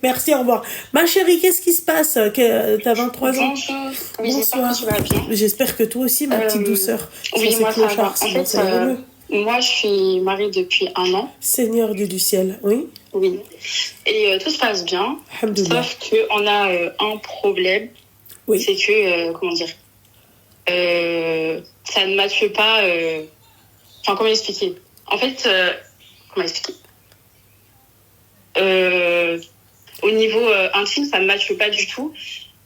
Merci, au revoir. Ma chérie, qu'est-ce qui se passe? T'as 23 ans? Bonjour. Oui, Bonsoir. j'espère que tu vas bien. J'espère que toi aussi, ma petite douceur. Oui, Sans moi ces ça va. clochards, En sinon fait, ça irait mieux. moi je suis mariée depuis 1 an. Seigneur Dieu du ciel, oui. Oui. Et tout se passe bien. Alhamdoulilah. Sauf qu'on a un problème. Oui. C'est que, comment dire, ça ne matche pas. Enfin, comment expliquer? En fait, comment expliquer? Au niveau intime, ça ne matche pas du tout.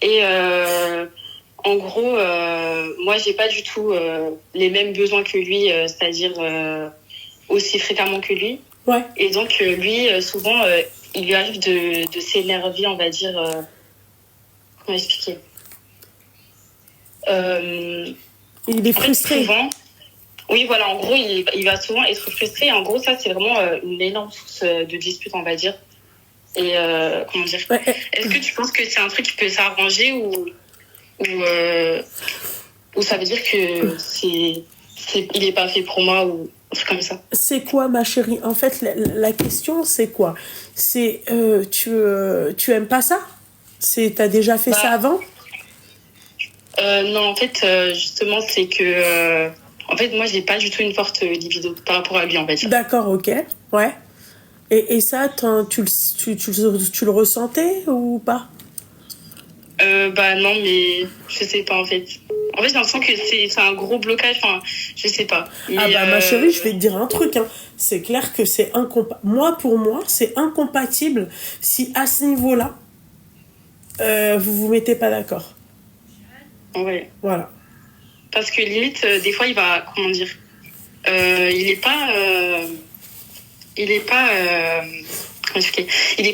Et en gros, moi, j'ai pas du tout les mêmes besoins que lui, c'est-à-dire aussi fréquemment que lui. Ouais. Et donc, lui, souvent, il lui arrive de s'énerver, on va dire. Comment expliquer? Il est frustré. Souvent, oui, voilà, en gros, il va souvent être frustré. Et en gros, ça, c'est vraiment une énorme source de dispute, on va dire. Et comment dire? Ouais. Est-ce que tu penses que c'est un truc qui peut s'arranger ou ça veut dire que il est pas fait pour moi ou un truc comme ça? C'est quoi, ma chérie? En fait, la question, c'est quoi? C'est tu aimes pas ça? T'as déjà fait ça avant? Non, en fait, justement, c'est que en fait, moi, j'ai pas du tout une forte libido par rapport à lui, on va dire. D'accord, ok, ouais. Et ça, tu le ressentais ou pas? Non, mais je sais pas, en fait. En fait, j'ai l'impression que c'est un gros blocage, enfin, je sais pas. Mais, ma chérie, je vais te dire un truc, hein. C'est clair que c'est incompatible. Pour moi, c'est incompatible si à ce niveau-là, vous vous mettez pas d'accord. Ouais. Voilà. Parce que limite, des fois, il va, comment dire, il est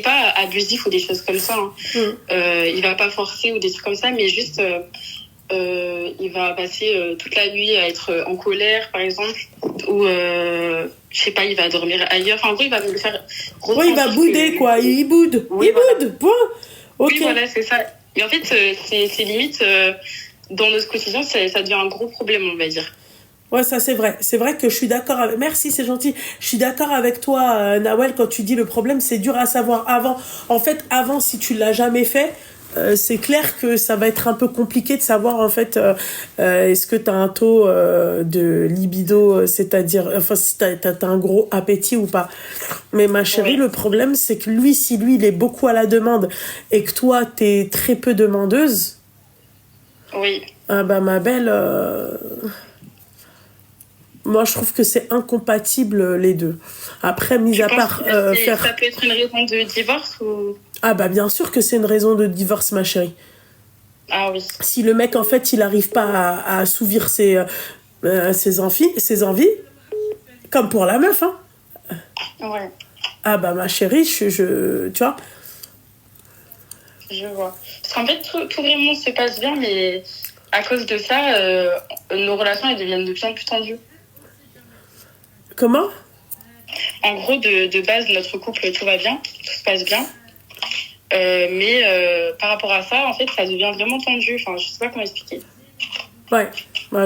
pas abusif ou des choses comme ça, hein. Il va pas forcer ou des trucs comme ça, mais juste il va passer toute la nuit à être en colère, par exemple, ou je sais pas, il va dormir ailleurs. Enfin, en gros, il va me le faire ressentir. Oui, il va bouder, quoi. Il boude. Oui, il voilà. boude. Point. Ok. Oui, voilà, c'est ça. Et en fait, c'est limite dans notre quotidien, ça devient un gros problème, on va dire. Ouais, ça c'est vrai. C'est vrai que je suis d'accord avec... Merci, c'est gentil. Je suis d'accord avec toi, Nawel, quand tu dis le problème, c'est dur à savoir avant. En fait, avant, si tu l'as jamais fait, c'est clair que ça va être un peu compliqué de savoir, en fait, est-ce que tu as un taux de libido, c'est-à-dire, enfin, si tu as un gros appétit ou pas. Mais ma chérie, le problème, c'est que lui, si lui, il est beaucoup à la demande et que toi, tu es très peu demandeuse... Oui. Ma belle... Moi, je trouve que c'est incompatible, les deux. Après, mis à part faire... Ça peut être une raison de divorce ou... bien sûr que c'est une raison de divorce, ma chérie. Ah oui. Si le mec, en fait, il n'arrive pas à assouvir ses envies, comme pour la meuf, hein. Ouais. Ma chérie, tu vois. Je vois. Parce qu'en fait, tout vraiment se passe bien, mais à cause de ça, nos relations, elles deviennent de plus en plus tendues. Comment? En gros, de base, notre couple, tout va bien, tout se passe bien. Mais par rapport à ça, en fait, ça devient vraiment tendu. Enfin, je sais pas comment expliquer. Ouais.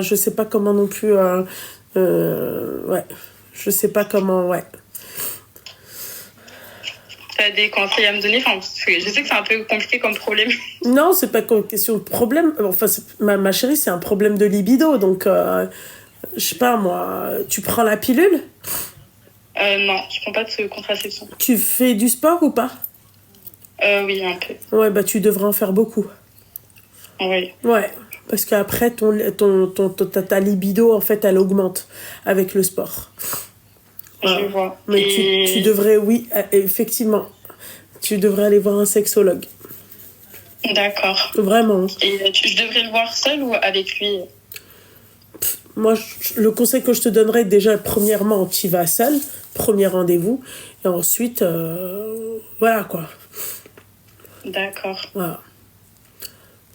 Je sais pas comment non plus... ouais. Je sais pas comment... Ouais. T'as des conseils à me donner? Enfin, parce que je sais que c'est un peu compliqué comme problème. Non, c'est pas une question de problème. Enfin, ma chérie, c'est un problème de libido. Donc, je sais pas, moi, tu prends la pilule? Non, je prends pas de contraception. Tu fais du sport ou pas? Oui, un peu. Ouais, tu devrais en faire beaucoup. Oui. Ouais, parce qu'après, ta libido, en fait, elle augmente avec le sport. Je vois. Mais tu devrais, oui, effectivement, tu devrais aller voir un sexologue. D'accord. Vraiment. Et je devrais le voir seul ou avec lui? Moi, le conseil que je te donnerais, déjà, premièrement, tu y vas seul, premier rendez-vous, et ensuite, voilà, quoi. D'accord. Voilà.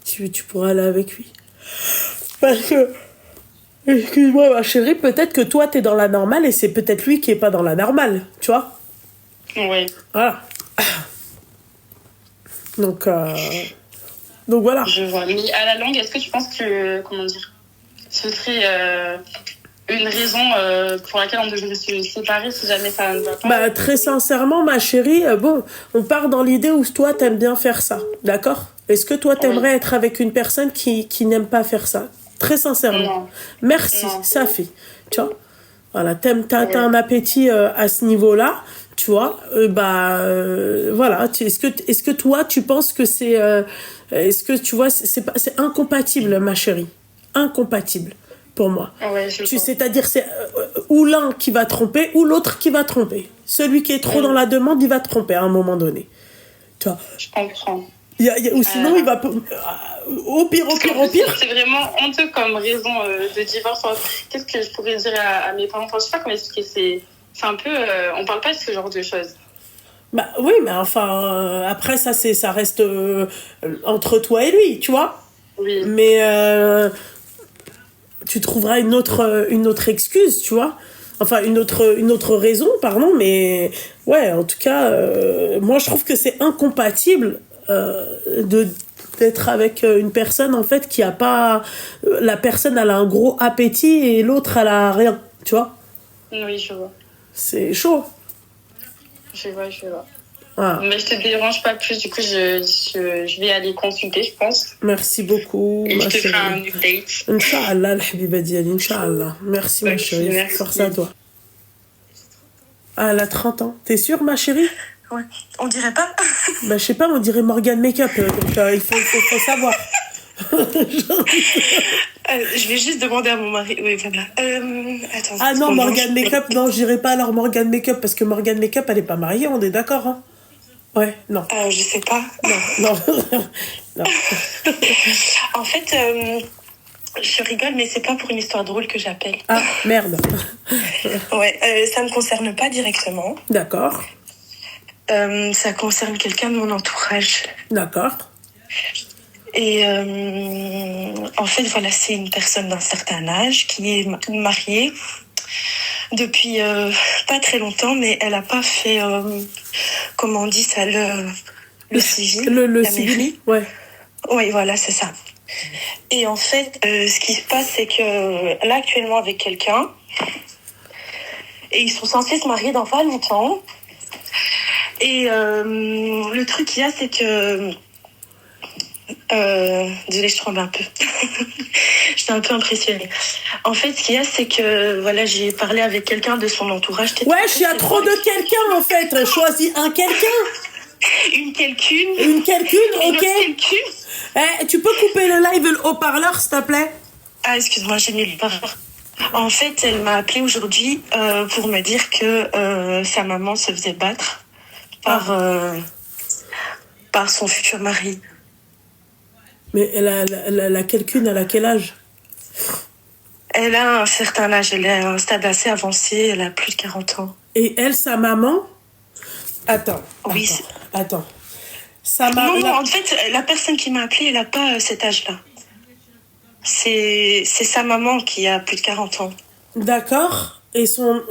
Tu pourras aller avec lui. Parce que, excuse-moi, ma chérie, peut-être que toi, t'es dans la normale, et c'est peut-être lui qui est pas dans la normale, tu vois? Oui. Voilà. Donc voilà. Je vois. Mais à la longue, est-ce que tu penses que, comment dire, ce serait une raison pour laquelle on devrait se séparer si jamais ça ne va pas. Bah, très sincèrement, ma chérie, bon, on part dans l'idée où toi, t'aimes bien faire ça, d'accord? Est-ce que toi, t'aimerais être avec une personne qui n'aime pas faire ça? Très sincèrement. Non. Merci, Non. ça fait. Tu vois? Voilà, t'as un appétit à ce niveau-là, tu vois? Voilà. Est-ce que toi, tu penses que c'est... est-ce que, tu vois, c'est incompatible, ma chérie? Incompatible, pour moi. Ouais, C'est-à-dire, c'est ou l'un qui va tromper, ou l'autre qui va tromper. Celui qui est trop dans la demande, il va te tromper à un moment donné. Tu vois? Je comprends. Ou sinon, il va... Au pire. C'est vraiment honteux comme raison de divorce. Qu'est-ce que je pourrais dire à mes parents? Enfin, je sais pas comment expliquer. C'est un peu... on parle pas de ce genre de choses. Bah oui, mais enfin, après, ça reste entre toi et lui, tu vois? Oui. Mais tu trouveras une autre excuse, tu vois? Enfin, une autre raison, pardon, mais ouais, en tout cas, moi, je trouve que c'est incompatible d'être avec une personne, en fait, qui a pas... La personne, elle a un gros appétit et l'autre, elle a rien, tu vois? Oui, je vois. C'est chaud. Je vois. Ah. Mais je te dérange pas plus, du coup, je vais aller consulter, je pense. Merci beaucoup, et ma je te chérie. ferai un update. Inch'Allah, l'habiba diali, Inch'Allah. Merci, ma chérie. Merci. Force à toi. Ah, elle a 30 ans. T'es sûre, ma chérie? Ouais. On dirait pas. Bah, je sais pas, on dirait Morgan Makeup. Donc, il faut savoir. Je vais juste demander à mon mari. Oui, voilà. Attends. Ah non, Morgan Makeup, non, j'irai pas alors Morgan Makeup parce que Morgan Makeup, elle est pas mariée, on est d'accord, hein? Ouais, non. Je sais pas. Non. En fait, je rigole, mais c'est pas pour une histoire drôle que j'appelle. Ah, merde. Ouais, ça me concerne pas directement. D'accord. Ça concerne quelqu'un de mon entourage. D'accord. Et en fait, voilà, c'est une personne d'un certain âge qui est mariée depuis pas très longtemps, mais elle a pas fait, comment on dit ça, le civil, le la civil, mairie. ouais. Oui, voilà, c'est ça. Et en fait, ce qui se passe, c'est que là, actuellement, avec quelqu'un, et ils sont censés se marier dans pas longtemps. Et le truc qu'il y a, c'est que... désolée, je tremble un peu. J'étais un peu impressionnée. En fait, ce qu'il y a, c'est que voilà, j'ai parlé avec quelqu'un de son entourage. Wesh, il y a trop de quelqu'un, en fait. Choisis un quelqu'un. Une quelqu'une. Une quelqu'une, ok. Quelqu'une. Tu peux couper le live et le haut-parleur, s'il te plaît? Ah, excuse-moi, j'ai mis le haut-parleur. En fait, elle m'a appelé aujourd'hui pour me dire que sa maman se faisait battre par son futur mari. Mais elle a quelqu'une, elle a quel âge? Elle a un certain âge, elle est à un stade assez avancé, elle a plus de 40 ans. Et elle, sa maman? Attends. Sa maman... Non, en fait, la personne qui m'a appelée, elle n'a pas cet âge-là. C'est sa maman qui a plus de 40 ans. D'accord. Et son...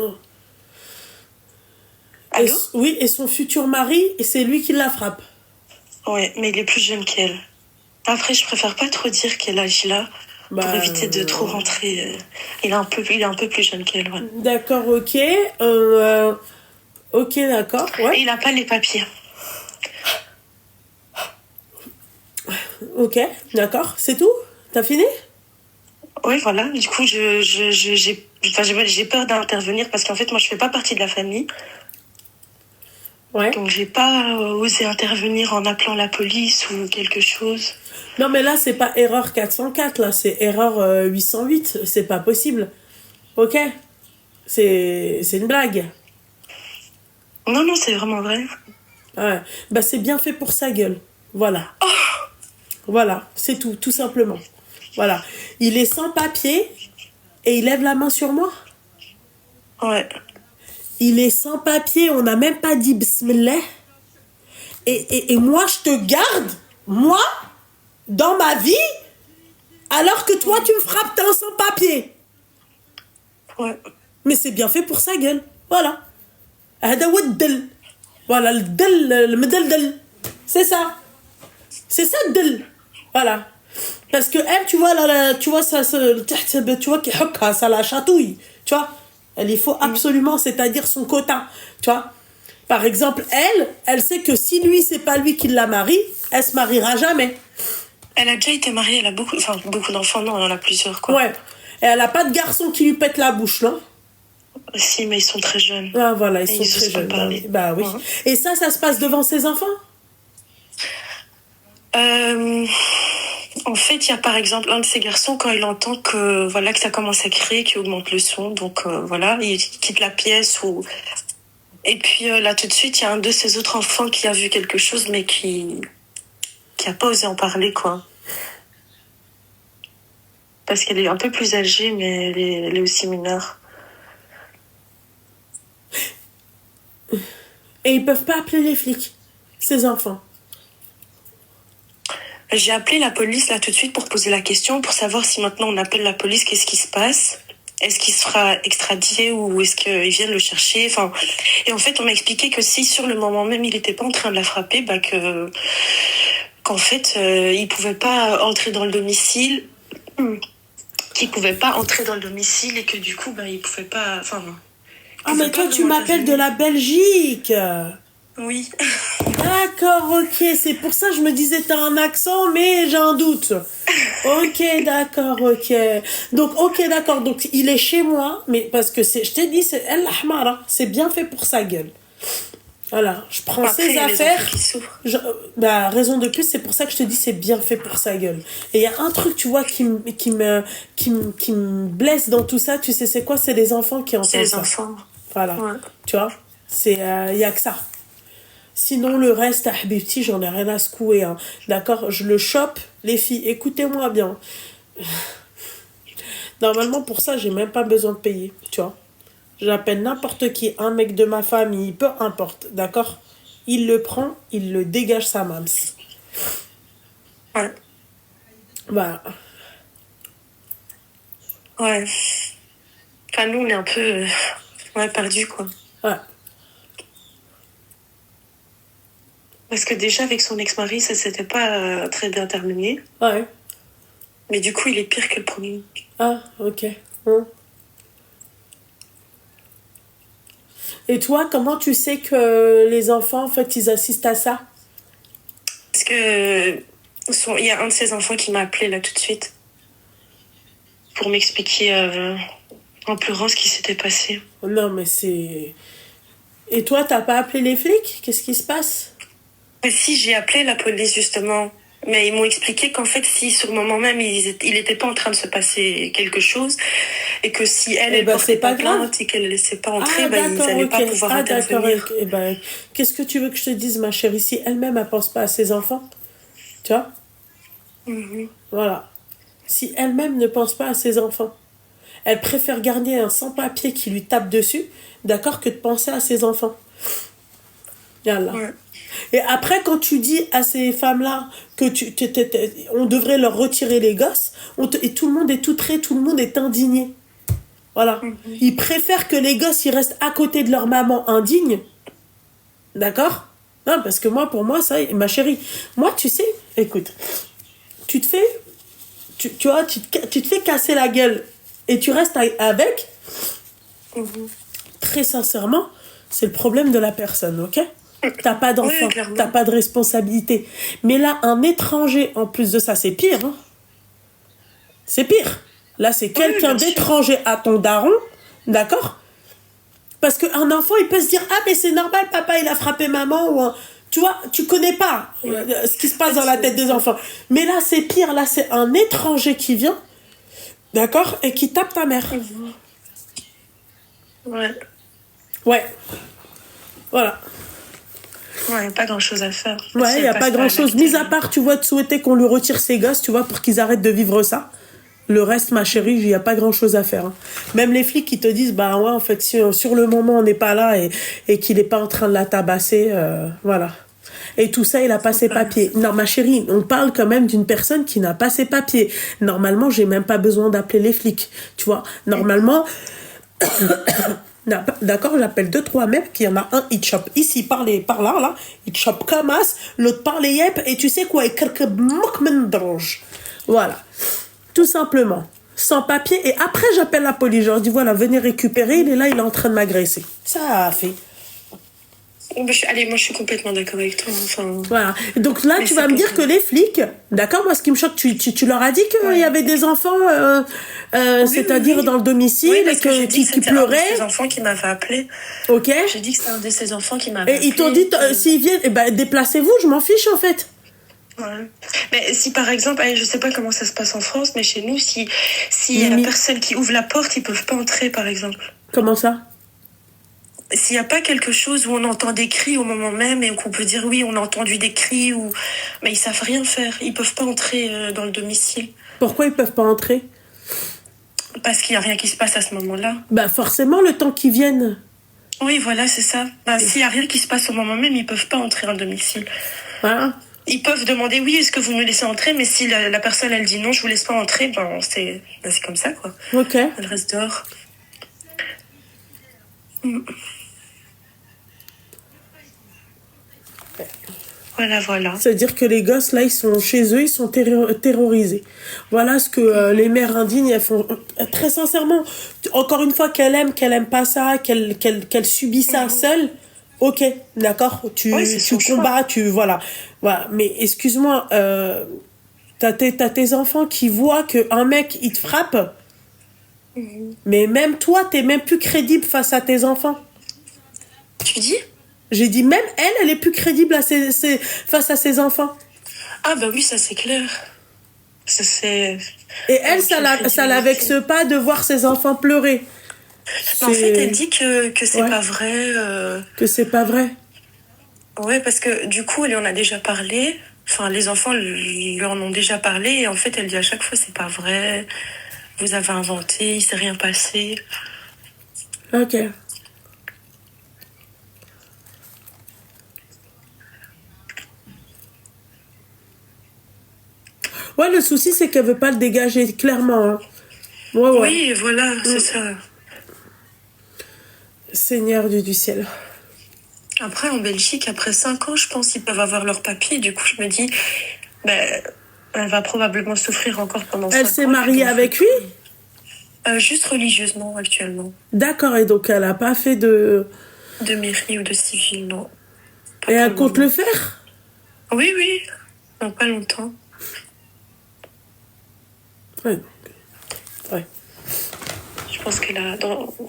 Allô? Oui, et son futur mari, et c'est lui qui la frappe. Ouais, mais il est plus jeune qu'elle. Après, je préfère pas trop dire quel âge il a, pour éviter de trop rentrer. Il est un peu plus jeune qu'elle, ouais. D'accord, ok. Ok, d'accord, ouais. Et il n'a pas les papiers. Ok, d'accord. C'est tout? T'as fini? Oui, voilà. Du coup, j'ai peur d'intervenir parce qu'en fait, moi, je fais pas partie de la famille. Ouais. Donc, j'ai pas osé intervenir en appelant la police ou quelque chose. Non, mais là, c'est pas erreur 404, là, c'est erreur 808. C'est pas possible. Ok? C'est une blague. Non, c'est vraiment vrai. Ouais. Bah, c'est bien fait pour sa gueule. Voilà. Oh. Voilà, c'est tout simplement. Voilà. Il est sans papier et il lève la main sur moi. Ouais. Il est sans papier, on n'a même pas dit bismillah. Et moi, je te garde, moi, dans ma vie, alors que toi, tu me frappes, t'es un sans papier. Ouais. Mais c'est bien fait pour sa gueule. Voilà. Voilà, le medel. C'est ça. C'est ça, le del. Voilà. Parce que elle, tu vois, tu vois, tu vois, ça la chatouille. Tu vois, il faut absolument, c'est-à-dire son quota. Tu vois, par exemple, elle sait que si lui, c'est pas lui qui la marie, elle se mariera jamais. Elle a déjà été mariée, elle a beaucoup d'enfants, non, elle en a plusieurs, quoi. Ouais. Et elle a pas de garçon qui lui pète la bouche, non? Si, mais ils sont très jeunes. Ah, voilà, ils sont très jeunes. Bah oui. Ouais. Et ça se passe devant ses enfants? En fait, il y a par exemple un de ces garçons, quand il entend que ça commence à crier, qu'il augmente le son, donc il quitte la pièce et puis là tout de suite, il y a un de ses autres enfants qui a vu quelque chose, mais qui a pas osé en parler, quoi. Parce qu'elle est un peu plus âgée, mais elle est aussi mineure. Et ils peuvent pas appeler les flics, ces enfants? J'ai appelé la police là tout de suite pour poser la question, pour savoir si maintenant on appelle la police, qu'est-ce qui se passe? Est-ce qu'il sera extradé ou est-ce qu'ils viennent le chercher? Et en fait, on m'a expliqué que si sur le moment même il n'était pas en train de la frapper, qu'en fait, il pouvait pas entrer dans le domicile, et que du coup, il pouvait pas. Ah, mais toi, tu m'appelles de la Belgique. Oui. D'accord, ok. C'est pour ça que je me disais, t'as un accent, mais j'ai un doute. Ok, d'accord, ok. Donc, ok, d'accord. Donc, il est chez moi, mais parce que je t'ai dit, c'est El Ahmara. C'est bien fait pour sa gueule. Voilà, je prends ses affaires. Raison de plus, c'est pour ça que je te dis, c'est bien fait pour sa gueule. Et il y a un truc, tu vois, qui me blesse dans tout ça. Tu sais, c'est quoi? C'est les enfants qui entendent ça. C'est les enfants. Voilà, ouais. Tu vois, il y a que ça. Sinon, le reste, Habibti, j'en ai rien à secouer. Hein. D'accord? Je le chope, les filles, écoutez-moi bien. Normalement, pour ça, j'ai même pas besoin de payer, tu vois. J'appelle n'importe qui, un mec de ma famille, peu importe, d'accord? Il le prend, il le dégage sa mams. Ouais. Voilà. Ouais. Enfin, nous, on est un peu perdus, quoi. Ouais. Parce que déjà, avec son ex-mari, ça s'était pas très bien terminé. Ouais. Mais du coup, il est pire que le premier. Ah, ok. Et toi, comment tu sais que les enfants, en fait, ils assistent à ça? Parce que il y a un de ses enfants qui m'a appelé là tout de suite pour m'expliquer en pleurant ce qui s'était passé. Non, mais c'est... Et toi, t'as pas appelé les flics? Qu'est-ce qui se passe? Si, j'ai appelé la police justement. Mais ils m'ont expliqué qu'en fait, si sur le moment même, il n'était pas en train de se passer quelque chose, et que si elle portait pas plainte et qu'elle ne laissait pas entrer, ils n'allaient pas pouvoir intervenir. D'accord. Qu'est-ce que tu veux que je te dise, ma chérie? Si elle-même, elle pense pas à ses enfants, tu vois? Voilà. Si elle-même ne pense pas à ses enfants, elle préfère garder un sans-papier qui lui tape dessus, d'accord, que de penser à ses enfants. Yallah. Ouais. Et après, quand tu dis à ces femmes-là que on devrait leur retirer les gosses, et tout le monde est outré, tout le monde est indigné. Voilà. Ils préfèrent que les gosses ils restent à côté de leur maman indigne. D'accord? Non, parce que pour moi, ça, ma chérie, moi, tu sais, écoute, tu te fais casser la gueule et tu restes avec. Très sincèrement, c'est le problème de la personne, ok? T'as pas d'enfant, t'as pas de responsabilité. Mais là, un étranger, en plus de ça, c'est pire. Hein. C'est pire. Là, c'est quelqu'un d'étranger à ton daron, d'accord? Parce qu'un enfant, il peut se dire, ah, mais c'est normal, papa, il a frappé maman. Ou tu vois, tu connais pas ce qui se passe dans la tête des enfants. Mais là, c'est pire. Là, c'est un étranger qui vient, d'accord? Et qui tape ta mère. Ouais. Voilà. Ouais, il n'y a pas grand-chose à faire. Ouais, il n'y a pas grand-chose. Mis à part, tu vois, de souhaiter qu'on lui retire ses gosses, tu vois, pour qu'ils arrêtent de vivre ça. Le reste, ma chérie, il n'y a pas grand-chose à faire. Hein. Même les flics qui te disent, bah ouais, en fait, si sur le moment, on n'est pas là et qu'il n'est pas en train de la tabasser, voilà. Et tout ça, il n'a pas ses papiers. Non, ma chérie, on parle quand même d'une personne qui n'a pas ses papiers. Normalement, j'ai même pas besoin d'appeler les flics. Tu vois, normalement... D'accord, j'appelle 2-3 mecs, il y en a un, il chope ici, par là, il chope comme as, l'autre par les yep, et tu sais quoi, il quelque moque men drange. Voilà. Tout simplement. Sans papier. Et après, j'appelle la police. Je leur dis, voilà, venez récupérer. Il est là, il est en train de m'agresser. Ça a fait. Allez, moi je suis complètement d'accord avec toi. Enfin... Voilà. Et donc là, tu vas me dire que les flics, d'accord, moi ce qui me choque, tu leur as dit qu'il y avait des enfants, c'est-à-dire dans le domicile, oui, et qui pleuraient. C'est un de ces enfants qui m'avait appelé. Ok. J'ai dit que c'était un de ces enfants qui m'avait appelé. Et ils t'ont dit, s'ils viennent, eh ben, déplacez-vous, je m'en fiche en fait. Ouais. Mais si par exemple, je sais pas comment ça se passe en France, mais chez nous, si y a la personne qui ouvre la porte, ils peuvent pas entrer par exemple. Comment ça? S'il n'y a pas quelque chose où on entend des cris au moment même et qu'on peut dire oui, on a entendu des cris, mais ils savent rien faire. Ils peuvent pas entrer dans le domicile. Pourquoi ils peuvent pas entrer? Parce qu'il n'y a rien qui se passe à ce moment-là. Bah forcément, le temps qu'ils viennent. Oui, voilà, c'est ça. S'il n'y a rien qui se passe au moment même, ils peuvent pas entrer dans le domicile. Voilà. Ils peuvent demander oui, est-ce que vous me laissez entrer, mais si la personne elle dit non, je vous laisse pas entrer, c'est comme ça quoi. Ok. Elle reste dehors. Voilà. C'est-à-dire que les gosses, là, ils sont chez eux, ils sont terrorisés. Voilà ce que les mères indignes, elles font. Très sincèrement, encore une fois, qu'elle aime pas ça, qu'elle subit ça seule, ok, d'accord, tu combats, voilà. Mais excuse-moi, t'as tes enfants qui voient qu'un mec, il te frappe, mais même toi, t'es même plus crédible face à tes enfants. Tu dis ? J'ai dit, même elle est plus crédible face à ses enfants. Ah bah oui, ça c'est clair. Ça c'est... Et elle, ça la vexe pas de voir ses enfants pleurer. En fait, elle dit que c'est pas vrai. Que c'est pas vrai. Ouais, parce que du coup, elle en a déjà parlé. Enfin, les enfants lui en ont déjà parlé. Et en fait, elle dit à chaque fois, c'est pas vrai. Vous avez inventé, il s'est rien passé. Ok. Ouais, le souci, c'est qu'elle veut pas le dégager, clairement. Hein. Ouais. Oui, voilà, c'est ça. Seigneur du ciel. Après, en Belgique, après 5 ans, je pense qu'ils peuvent avoir leur papier. Du coup, je me dis, elle va probablement souffrir encore pendant 5 ans. Elle s'est mariée avec lui ? Juste religieusement, actuellement. D'accord, et donc elle a pas fait de mairie ou de civil, non. Et elle compte le faire ? Oui. Non, pas longtemps. Ouais. Je pense qu'elle a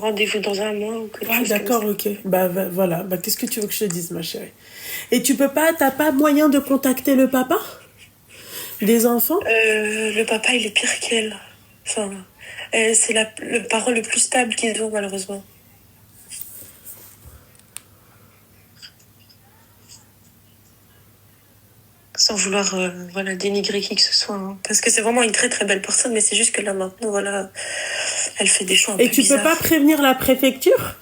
rendez-vous dans 1 mois ou quelque chose. D'accord, ok. Voilà. Qu'est-ce que tu veux que je te dise, ma chérie ? Et t'as pas moyen de contacter le papa des enfants ? Le papa, il est pire qu'elle. Enfin, c'est le parent le plus stable qu'ils ont, malheureusement. Sans vouloir dénigrer qui que ce soit. Hein. Parce que c'est vraiment une très très belle personne, mais c'est juste que là maintenant, elle fait des choix un peu bizarres. Et tu peux pas prévenir la préfecture ?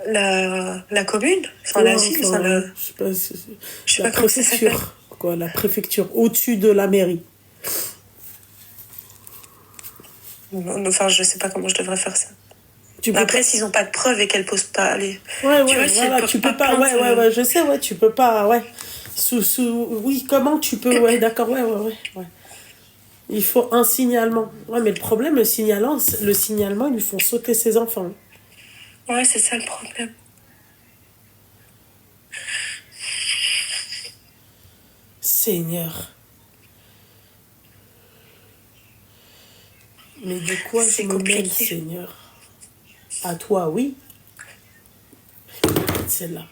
La commune ? Enfin, la ville, je sais pas comment ça s'appelle. Quoi, la préfecture, au-dessus de la mairie. Enfin, je sais pas comment je devrais faire ça. Après, s'ils ont pas de preuves et qu'elles posent pas, allez. Tu peux pas. Ouais, je sais, tu peux pas, ouais. Oui, comment tu peux, ouais, d'accord, ouais. Il faut un signalement. Ouais, mais le problème, le signalement, ils lui font sauter ses enfants. Ouais, c'est ça le problème. Seigneur. Mais de quoi je me mêle, Seigneur ? À toi, oui. Celle-là.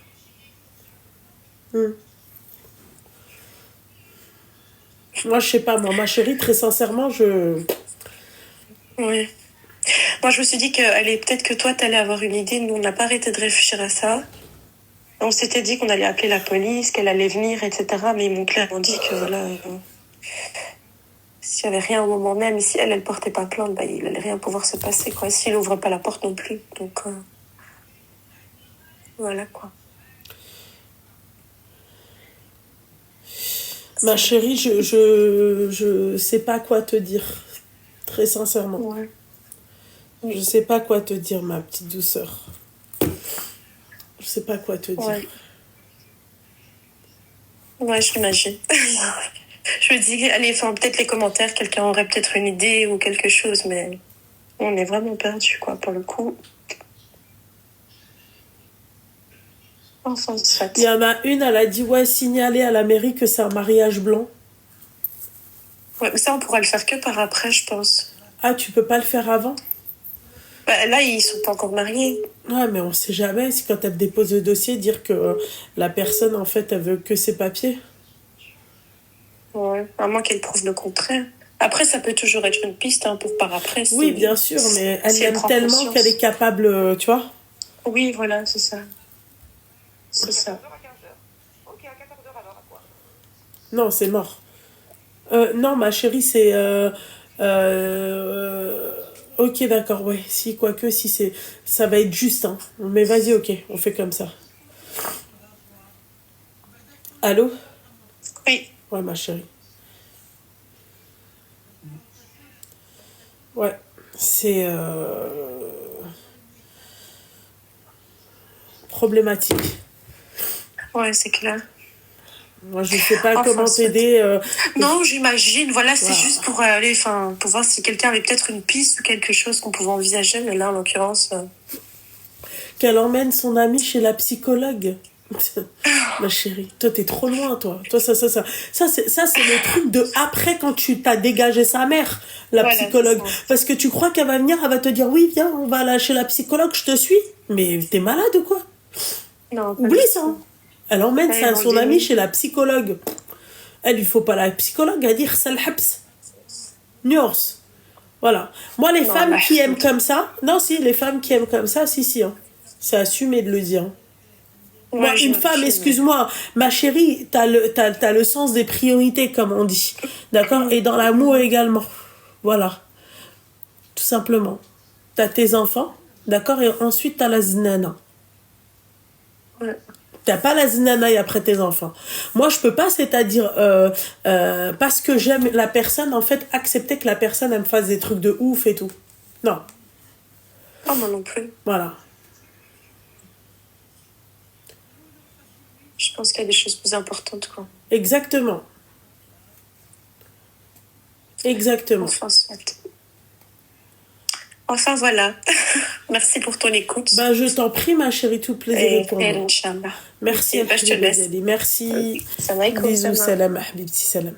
Moi, je sais pas, ma chérie, très sincèrement, Oui. Moi, je me suis dit peut-être que toi, t'allais avoir une idée. Nous, on n'a pas arrêté de réfléchir à ça. On s'était dit qu'on allait appeler la police, qu'elle allait venir, etc. Mais ils m'ont clairement dit que s'il n'y avait rien au moment même, si elle portait pas plainte, il n'allait rien pouvoir se passer, quoi. S'il n'ouvre pas la porte non plus. Donc, voilà, quoi. Ma chérie, je sais pas quoi te dire. Très sincèrement. Ouais. Je sais pas quoi te dire, ma petite douceur. Je sais pas quoi te dire. Ouais, j'imagine. Je me dis, allez, enfin, peut-être les commentaires, quelqu'un aurait peut-être une idée ou quelque chose, mais on est vraiment perdu, quoi, pour le coup. Enfin, soit. Il y en a une, elle a dit, ouais, signaler à la mairie que c'est un mariage blanc. Ouais, mais ça, on pourra le faire que par après, je pense. Ah, tu peux pas le faire avant? Bah, là, ils sont pas encore mariés. Ouais, mais on sait jamais. C'est quand elle dépose le dossier, dire que la personne, en fait, elle veut que ses papiers. Ouais, à moins qu'elle prouve le contraire. Après, ça peut toujours être une piste hein, pour par après. Oui, bien sûr, mais elle aime tellement qu'elle est capable, tu vois. Oui, voilà, c'est ça. C'est ça. Non, c'est mort. Non, ma chérie, c'est... ok, d'accord, ouais. Si, quoique, si c'est... Ça va être juste, hein. Mais vas-y, ok, on fait comme ça. Allô? Oui. Ouais, ma chérie. Ouais, c'est... problématique. Ouais, c'est clair. Moi, je sais pas comment t'aider. Non, j'imagine. Voilà, c'est juste pour aller, enfin, pour voir si quelqu'un avait peut-être une piste ou quelque chose qu'on pouvait envisager. Mais là, en l'occurrence, qu'elle emmène son amie chez la psychologue. Ma chérie, toi t'es trop loin, toi. Toi, ça c'est le truc de après quand tu t'as dégagé sa mère, la voilà, psychologue. Parce que tu crois qu'elle va venir, elle va te dire oui, viens, on va aller chez la psychologue, je te suis. Mais t'es malade ou quoi? Non. Oublie ça. Hein. Elle emmène son amie chez la psychologue. Elle, il faut pas la psychologue, elle dit ça le habs. Nuance. Voilà. Moi, les femmes qui aiment comme ça, non, si, les femmes qui aiment comme ça, si, hein. C'est assumé de le dire. Hein. Moi, une femme, excuse-moi, ma chérie, t'as le sens des priorités, comme on dit. D'accord? Et dans l'amour également. Voilà. Tout simplement. T'as tes enfants, d'accord? Et ensuite, t'as la zinana. Ouais. T'as pas la zinanaï après tes enfants. Moi, je peux pas, c'est-à-dire, parce que j'aime la personne, en fait, accepter que la personne, elle me fasse des trucs de ouf et tout. Non. Oh, moi non plus. Voilà. Je pense qu'il y a des choses plus importantes, quoi. Exactement. Exactement. Enfin, voilà. Merci pour ton écoute. Ben, je t'en prie, ma chérie, tout plaisir pour moi. Inch'Allah. Merci. Je te laisse. Merci. Salam alaikum. Bisous, salam, habibti, salam.